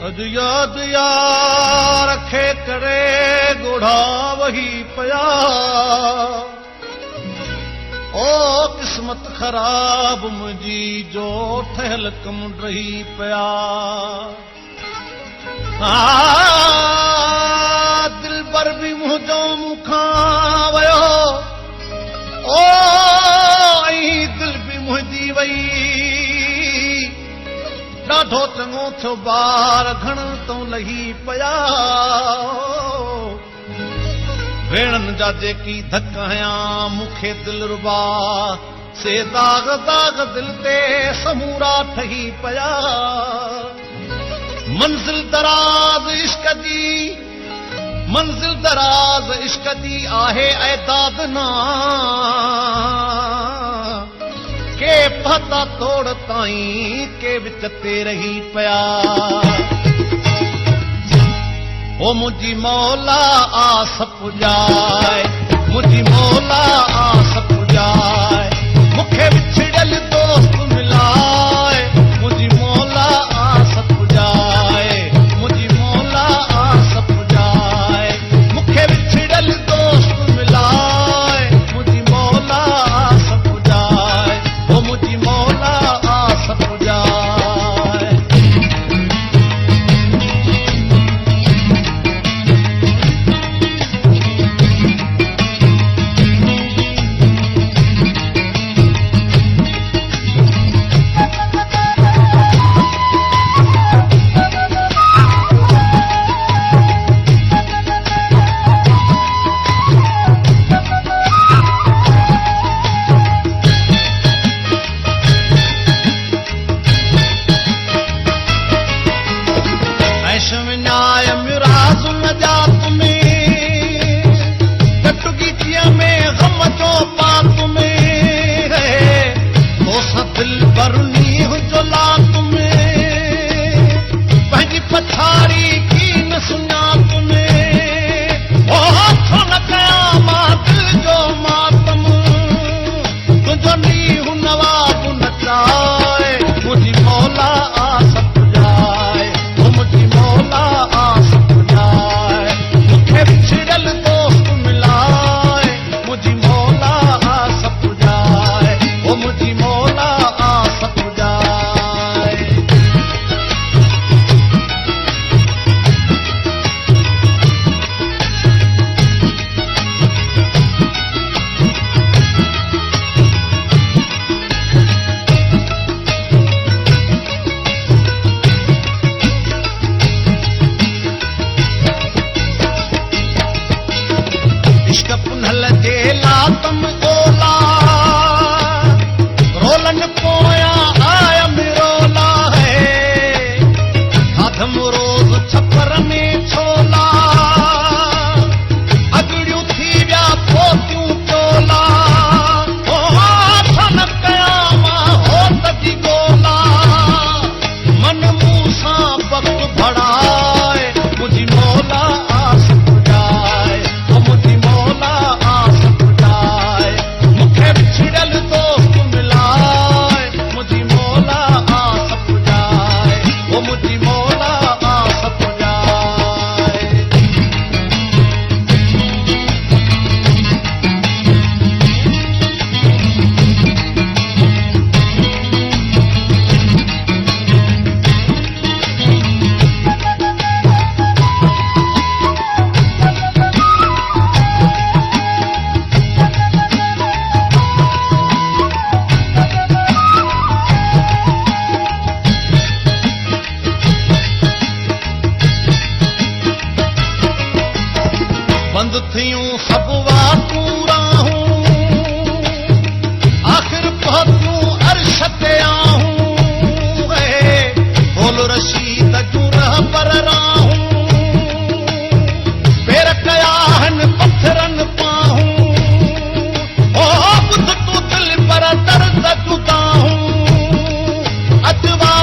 अज याद या रखे करे गोढ़ा वही पया ओ किस्मत खराब मुझी जो ठहल कम रही पया दिल पर भी मुझो मुखा वयो ओ दिल भी मुझी वई ॾाढो चङो थियो ॿार घण तो लही पया भेणनि जा जेकी धक हयां मूंखे दिल रुबा से दाग दाग दिल ते समूरा ठही पया मंज़िल दराज़ इश्क जी आहे ऐदाद ना के पता तोड़ ताईं के विच ते रही पया ओ मुझी मौला आस पुजाए मुझी मौला आस पुजाए मुखे विछड़ल दोस्त मिलाए मुझी मौला आस पुजाए मुझी मौला आस पुजाए मुखे विछड़ल दोस्त मिलाए मुझी मौला आस पुजाए ओ मुझी मौला आस पुजाए अतवा